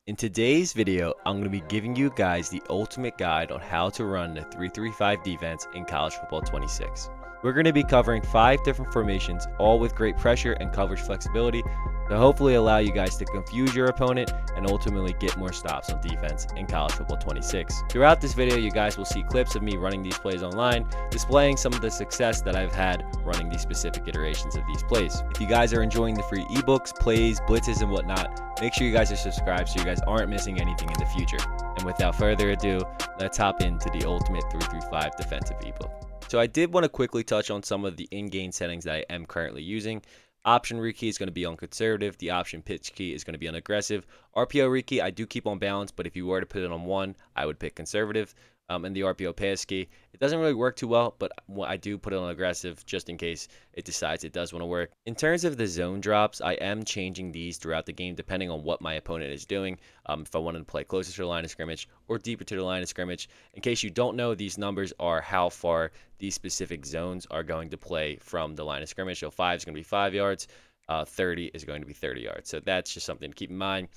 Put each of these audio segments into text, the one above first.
In today's video, I'm going to be giving you guys the ultimate guide on how to run the 3-3-5 defense in college football 26. We're going to be covering 5 different formations, all with great pressure and coverage flexibility to hopefully allow you guys to confuse your opponent and ultimately get more stops on defense in college football 26. Throughout this video, you guys will see clips of me running these plays online, displaying some of the success that I've had running these specific iterations of these plays. If you guys are enjoying the free ebooks, plays, blitzes, and whatnot, make sure you guys are subscribed so you guys aren't missing anything in the future. And without further ado, let's hop into the ultimate 3-3-5 defensive ebook. So I did want to quickly touch on some of the in-game settings that I am currently using. Option rekey is going to be on conservative. The option pitch key is going to be on aggressive. RPO rekey I do keep on balance, but if you were to put it on 1, I would pick conservative. And the RPO pass key, it doesn't really work too well, but I do put it on aggressive just in case it decides it does want to work. In terms of the zone drops, I am changing these throughout the game depending on what my opponent is doing. If I wanted to play closer to the line of scrimmage or deeper to the line of scrimmage. In case you don't know, these numbers are how far these specific zones are going to play from the line of scrimmage. So 5 is going to be 5 yards, 30 is going to be 30 yards. So that's just something to keep in mind.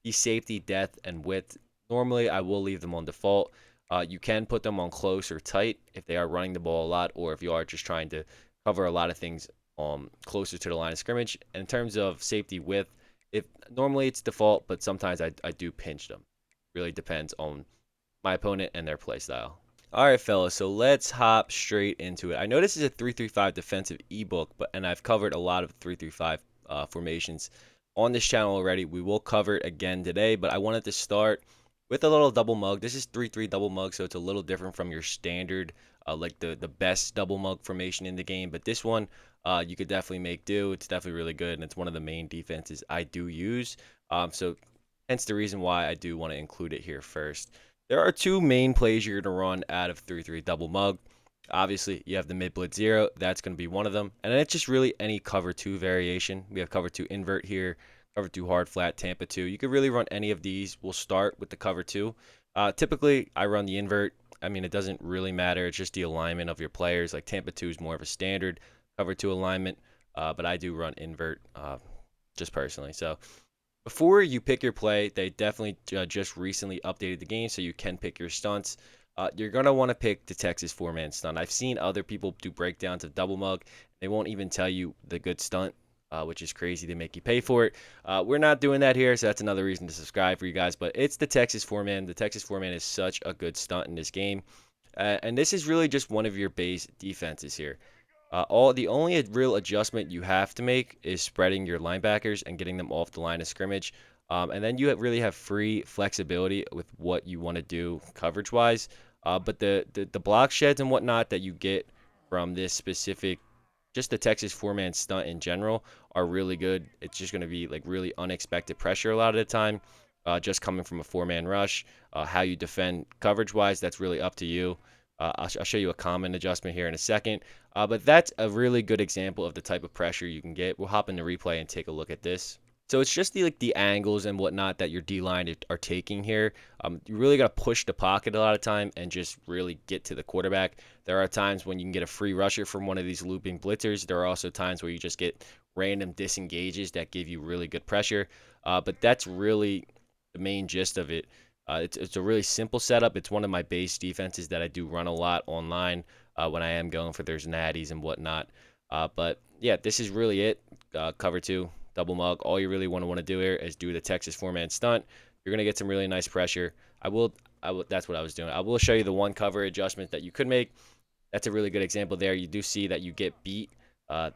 The safety, depth, and width, normally I will leave them on default. You can put them on close or tight if they are running the ball a lot, or if you are just trying to cover a lot of things closer to the line of scrimmage. And in terms of safety width, if normally it's default, but sometimes I do pinch them. Really depends on my opponent and their play style. All right, fellas, so let's hop straight into it. I know this is a 3-3-5 defensive ebook, and I've covered a lot of 3-3-5 formations on this channel already. We will cover it again today, but I wanted to start with a little double mug. This is 3-3 double mug, so it's a little different from your standard, like the best double mug formation in the game. But this one, you could definitely make do. It's definitely really good, and it's one of the main defenses I do use. So hence the reason why I do want to include it here first. There are 2 main plays you're going to run out of 3-3 double mug. Obviously, you have the mid blitz 0. That's going to be one of them. And then it's just really any cover 2 variation. We have cover 2 invert here, cover 2 hard flat, Tampa 2. You could really run any of these. We'll start with the cover 2. Typically, I run the invert. I mean, it doesn't really matter. It's just the alignment of your players. Like Tampa 2 is more of a standard cover 2 alignment, but I do run invert just personally. So before you pick your play, they definitely just recently updated the game so you can pick your stunts. You're going to want to pick the Texas 4-man stunt. I've seen other people do breakdowns of double mug. They won't even tell you the good stunt, which is crazy. They make you pay for it. We're not doing that here, so that's another reason to subscribe for you guys. But it's the Texas 4-man. The Texas 4-man is such a good stunt in this game. And this is really just one of your base defenses here. The only real adjustment you have to make is spreading your linebackers and getting them off the line of scrimmage. And then you really have free flexibility with what you want to do coverage-wise. But the block sheds and whatnot that you get from this specific, just the Texas 4-man stunt in general, are really good. It's just going to be like really unexpected pressure a lot of the time, just coming from a 4-man rush. How you defend coverage-wise, that's really up to you. I'll show you a common adjustment here in a second. But that's a really good example of the type of pressure you can get. We'll hop into replay and take a look at this. So it's just the angles and whatnot that your D-line are taking here. You really got to push the pocket a lot of time and just really get to the quarterback. There are times when you can get a free rusher from one of these looping blitzers. There are also times where you just get random disengages that give you really good pressure. But that's really the main gist of it. It's a really simple setup. It's one of my base defenses that I do run a lot online when I am going for those natties and whatnot. But yeah, this is really it. Cover 2, double mug. All you really want to do here is do the Texas 4-man stunt. You're gonna get some really nice pressure. That's what I was doing. I will show you the one cover adjustment that you could make. That's a really good example there. You do see that you get beat.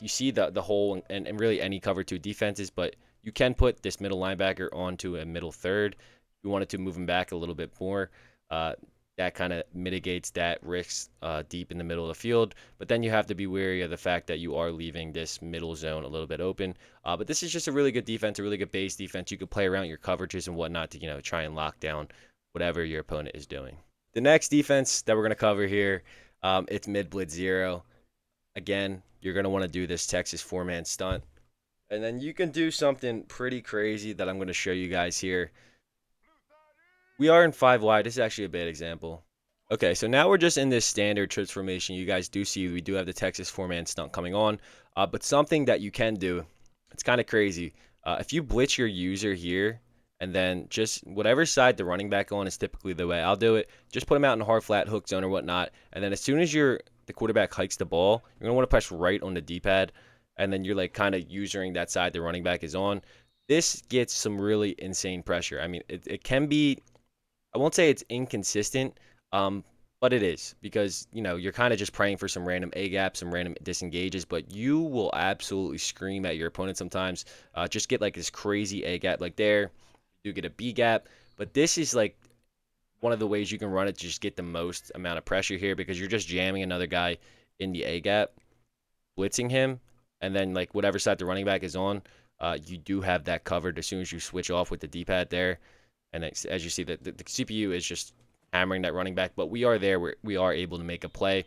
You see the hole and really any cover 2 defenses, but you can put this middle linebacker onto a middle third. You wanted to move him back a little bit more. That kind of mitigates that risk deep in the middle of the field. But then you have to be wary of the fact that you are leaving this middle zone a little bit open. But this is just a really good defense, a really good base defense. You could play around your coverages and whatnot to try and lock down whatever your opponent is doing. The next defense that we're going to cover here, it's mid blitz 0. Again, you're going to want to do this Texas 4-man stunt. And then you can do something pretty crazy that I'm going to show you guys here. We are in 5 wide. This is actually a bad example. Okay, so now we're just in this standard trips formation. You guys do see we do have the Texas 4-man stunt coming on. But something that you can do, it's kind of crazy. If you blitz your user here, and then just whatever side the running back on is typically the way I'll do it. Just put him out in the hard flat hook zone or whatnot, and then as soon as the quarterback hikes the ball, you're gonna want to press right on the D-pad, and then you're like kind of using that side the running back is on. This gets some really insane pressure. I mean, it can be, I won't say it's inconsistent, um, but it is because you're kind of just praying for some random A gaps, some random disengages, but you will absolutely scream at your opponent sometimes. Just get like this crazy A gap, like there, you get a B gap, but this is like one of the ways you can run it to just get the most amount of pressure here because you're just jamming another guy in the A gap, blitzing him, and then like whatever side the running back is on, you do have that covered as soon as you switch off with the D-pad there. And as you see, the CPU is just hammering that running back, but we are there where we are able to make a play.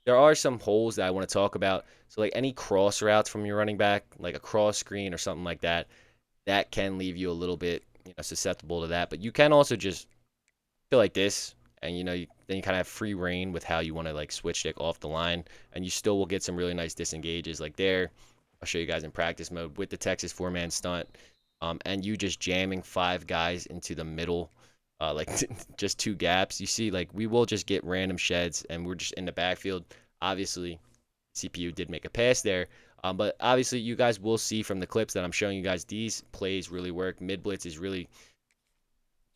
There are some holes that I want to talk about. So like any cross routes from your running back, like a cross screen or something like that, that can leave you a little bit susceptible to that. But you can also just feel like this, and then you kind of have free reign with how you want to like switch stick off the line, and you still will get some really nice disengages like there. I'll show you guys in practice mode with the Texas four-man stunt, and you just jamming five guys into the middle, like just two gaps. You see, like we will just get random sheds, and we're just in the backfield. Obviously, CPU did make a pass there, but obviously you guys will see from the clips that I'm showing you guys these plays really work. Mid blitz is really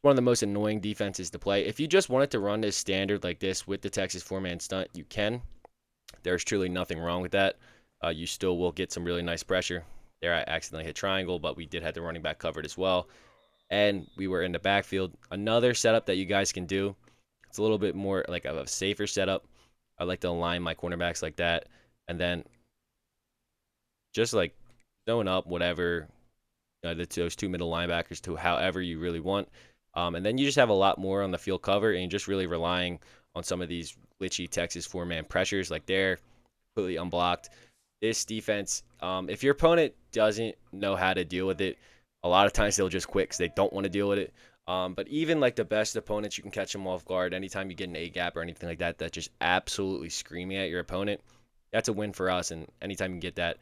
one of the most annoying defenses to play. If you just wanted to run this standard like this with the Texas four-man stunt, you can. There's truly nothing wrong with that. You still will get some really nice pressure. There I accidentally hit triangle, but we did have the running back covered as well. And we were in the backfield. Another setup that you guys can do, it's a little bit more like a safer setup. I like to align my cornerbacks like that. And then just like zone up whatever those two middle linebackers to however you really want. And then you just have a lot more on the field cover, and you're just really relying on some of these glitchy Texas four-man pressures like they're completely unblocked. This defense, if your opponent doesn't know how to deal with it, a lot of times they'll just quit because they don't want to deal with it. But even like the best opponents, you can catch them off guard. Anytime you get an A gap or anything like that, that's just absolutely screaming at your opponent. That's a win for us. And anytime you get that,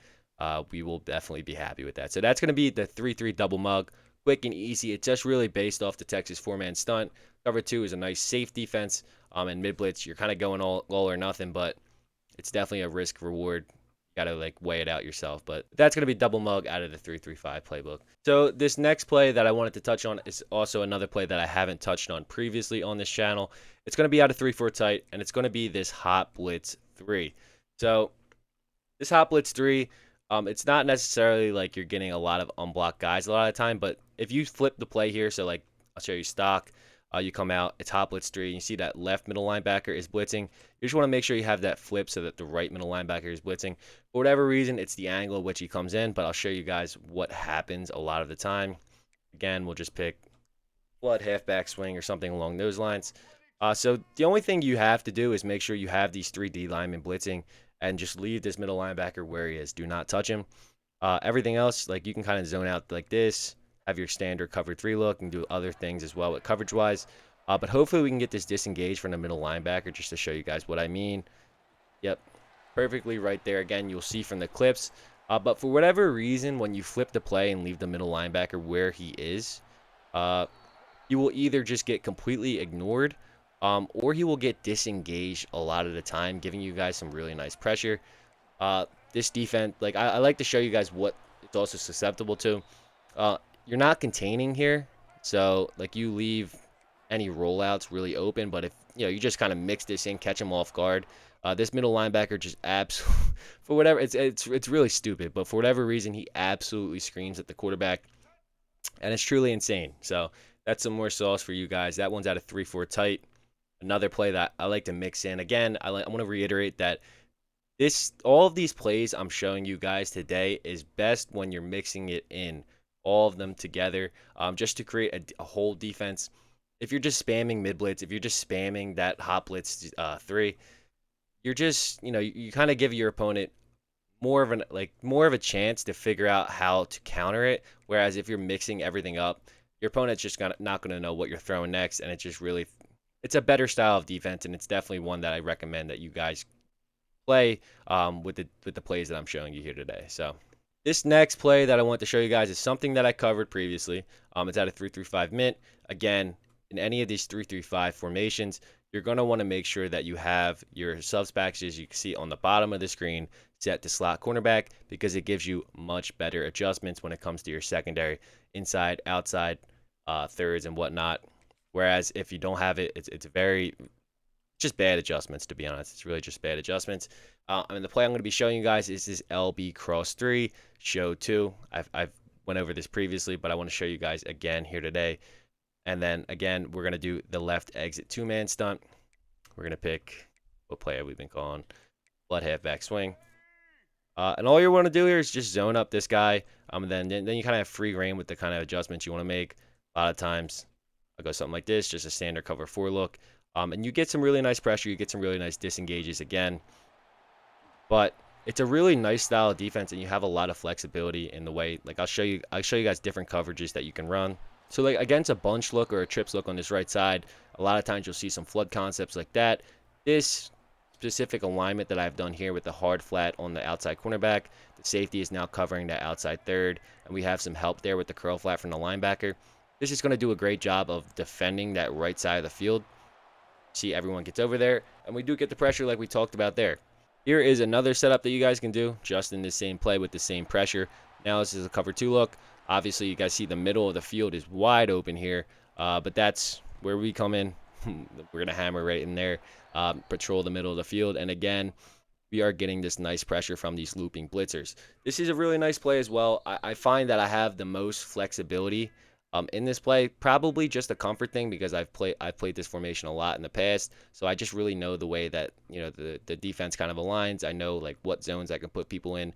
we will definitely be happy with that. So that's going to be the 3-3 double mug. Quick and easy. It's just really based off the Texas four-man stunt. Cover two is a nice safe defense. And mid blitz, you're kind of going all or nothing, but it's definitely a risk reward. You got to like weigh it out yourself. But that's going to be double mug out of the 3-3-5 playbook. So this next play that I wanted to touch on is also another play that I haven't touched on previously on this channel. It's going to be out of 3-4 tight, and it's going to be this hot blitz 3. So this hot blitz 3, it's not necessarily like you're getting a lot of unblocked guys a lot of the time, but if you flip the play here, so like I'll show you stock, you come out, it's hot blitz 3, and you see that left middle linebacker is blitzing. You just want to make sure you have that flip so that the right middle linebacker is blitzing. For whatever reason, it's the angle at which he comes in, but I'll show you guys what happens a lot of the time. Again, we'll just pick flood halfback swing or something along those lines. So the only thing you have to do is make sure you have these 3D linemen blitzing and just leave this middle linebacker where he is. Do not touch him. Everything else, like you can kind of zone out like this, have your standard cover 3 look, and do other things as well with coverage-wise. But hopefully we can get this disengaged from the middle linebacker just to show you guys what I mean. Yep, perfectly right there. Again, you'll see from the clips. But for whatever reason, when you flip the play and leave the middle linebacker where he is, you will either just get completely ignored, or he will get disengaged a lot of the time, giving you guys some really nice pressure. This defense, like I like to show you guys what it's also susceptible to. You're not containing here, so like you leave any rollouts really open, but if you just kind of mix this in, catch him off guard. This middle linebacker just absolutely, for whatever, it's really stupid, but for whatever reason, he absolutely screams at the quarterback, and it's truly insane. So that's some more sauce for you guys. That one's out of 3-4 tight. Another play that I like to mix in. Again, I want to reiterate that all of these plays I'm showing you guys today is best when you're mixing it in, all of them together, just to create a whole defense. If you're just spamming mid blitz, if you're just spamming that hot blitz 3, you're just you kind of give your opponent more of a chance to figure out how to counter it. Whereas if you're mixing everything up, your opponent's just not gonna know what you're throwing next, and it's a better style of defense, and it's definitely one that I recommend that you guys play with the plays that I'm showing you here today. So This next play that I want to show you guys is something that I covered previously. It's at a 3-3-5 mint. Again, in any of these 3-3-5 formations, you're going to want to make sure that you have your subs packages you can see on the bottom of the screen set to slot cornerback, because it gives you much better adjustments when it comes to your secondary, inside, outside, thirds, and whatnot. Whereas if you don't have it, it's very just bad adjustments, to be honest. It's really just bad adjustments. I mean, the play I'm going to be showing you guys is this LB cross 3, show 2. I've went over this previously, but I want to show you guys again here today. And then again, we're going to do the left exit 2-man stunt. We're going to pick, what play have we been calling? Flood halfback swing. And all you want to do here is just zone up this guy. Then you kind of have free reign with the kind of adjustments you want to make. A lot of times, I'll go something like this, just a standard cover 4 look. And you get some really nice pressure. You get some really nice disengages again. But it's a really nice style of defense, and you have a lot of flexibility in the way. Like I'll show you guys different coverages that you can run. So like against a bunch look or a trips look on this right side, a lot of times you'll see some flood concepts like that. This specific alignment that I've done here with the hard flat on the outside cornerback, the safety is now covering that outside third, and we have some help there with the curl flat from the linebacker. This is going to do a great job of defending that right side of the field. See, everyone gets over there, and we do get the pressure like we talked about there. Here is another setup that you guys can do just in the same play with the same pressure. Now this is a cover 2 look. Obviously, you guys see the middle of the field is wide open here, but that's where we come in. We're going to hammer right in there, patrol the middle of the field, and again, we are getting this nice pressure from these looping blitzers. This is a really nice play as well. I find that I have the most flexibility in this play, probably just a comfort thing, because I've played this formation a lot in the past, so I just really know the way that the defense kind of aligns. I know like what zones I can put people in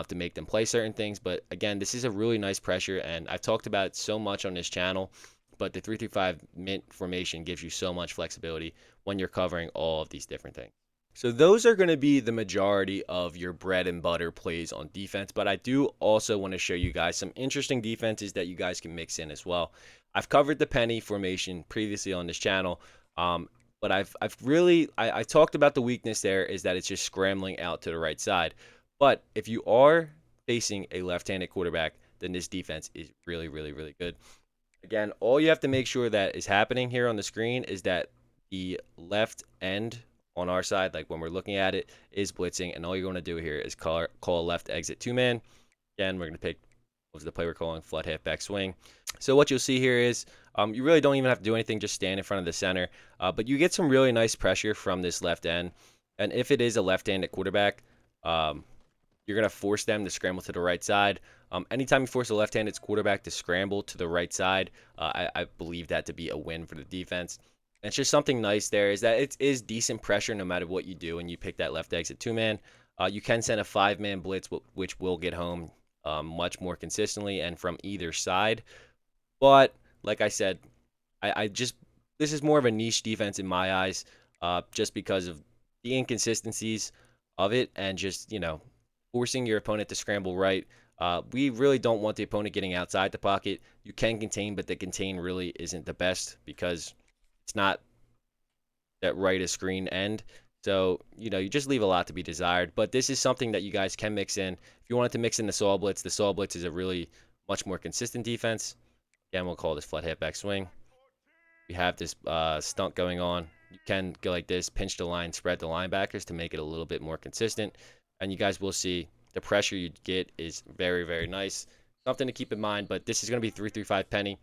to make them play certain things. But again, this is a really nice pressure, and I've talked about it so much on this channel. But the 3-3-5 mint formation gives you so much flexibility when you're covering all of these different things. So those are going to be the majority of your bread and butter plays on defense, but I do also want to show you guys some interesting defenses that you guys can mix in as well. I've covered the penny formation previously on this channel, but I've really talked about the weakness there is that it's just scrambling out to the right side. But if you are facing a left-handed quarterback, then this defense is really, really, really good. Again, all you have to make sure that is happening here on the screen is that the left end on our side, like when we're looking at it, is blitzing, and all you're going to do here is call a left exit 2-man. Again, we're going to pick, what was the play we're calling, flood halfback swing. So what you'll see here is you really don't even have to do anything, just stand in front of the center, but you get some really nice pressure from this left end. And if it is a left-handed quarterback, you're going to force them to scramble to the right side. Anytime you force a left-handed quarterback to scramble to the right side, I believe that to be a win for the defense. And it's just something nice there is that it is decent pressure no matter what you do, and you pick that left exit 2-man. You can send a 5-man blitz, which will get home much more consistently and from either side. But like I said, this is more of a niche defense in my eyes, just because of the inconsistencies of it, and just forcing your opponent to scramble right. We really don't want the opponent getting outside the pocket. You can contain, but the contain really isn't the best, because it's not that right of screen end. So, you just leave a lot to be desired. But this is something that you guys can mix in. If you wanted to mix in the saw blitz is a really much more consistent defense. Again, we'll call this flat halfback swing. We have this stunt going on. You can go like this, pinch the line, spread the linebackers to make it a little bit more consistent. And you guys will see the pressure you get is very, very nice. Something to keep in mind, but this is going to be 3-3-5 penny.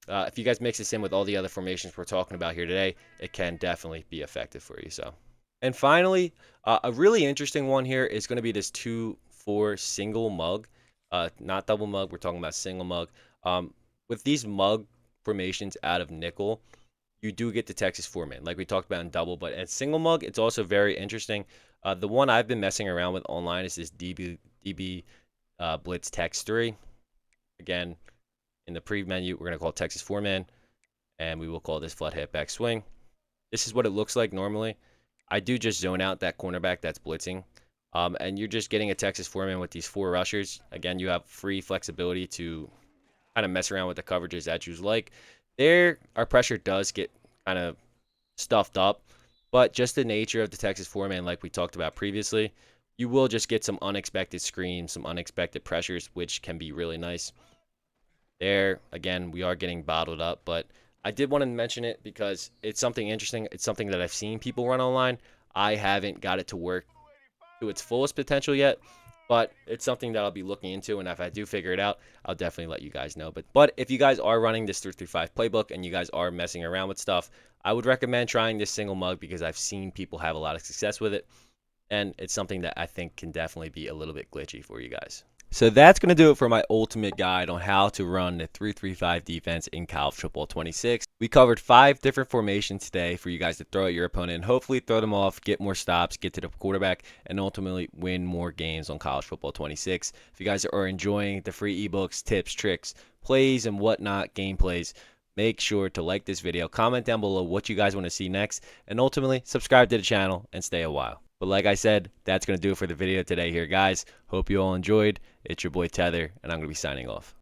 If you guys mix this in with all the other formations we're talking about here today, it can definitely be effective for you. So, and finally, a really interesting one here is going to be this 2-4 single mug, not double mug. We're talking about single mug. With these mug formations out of nickel, you do get the Texas 4-man, like we talked about in double. But at single mug, it's also very interesting. The one I've been messing around with online is this DB Blitz Tex 3. Again, in the pre-menu, we're going to call it Texas 4-man, and we will call this flat halfback swing. This is what it looks like normally. I do just zone out that cornerback that's blitzing, and you're just getting a Texas 4-man with these 4 rushers. Again, you have free flexibility to kind of mess around with the coverages that you like. There, our pressure does get kind of stuffed up, but just the nature of the Texas 4-man, like we talked about previously, you will just get some unexpected screens, some unexpected pressures, which can be really nice. There, again, we are getting bottled up, but I did want to mention it because it's something interesting. It's something that I've seen people run online. I haven't got it to work to its fullest potential yet, but it's something that I'll be looking into, and if I do figure it out, I'll definitely let you guys know. But if you guys are running this 335 playbook and you guys are messing around with stuff, I would recommend trying this single mug because I've seen people have a lot of success with it, and it's something that I think can definitely be a little bit glitchy for you guys. So that's going to do it for my ultimate guide on how to run the 335 defense in college football 26. We covered 5 different formations today for you guys to throw at your opponent and hopefully throw them off, get more stops, get to the quarterback, and ultimately win more games on college football 26. If you guys are enjoying the free ebooks, tips, tricks, plays, and whatnot, gameplays, make sure to like this video, comment down below what you guys want to see next, and ultimately subscribe to the channel and stay a while. But like I said, that's going to do it for the video today here, guys. Hope you all enjoyed. It's your boy Tether, and I'm going to be signing off.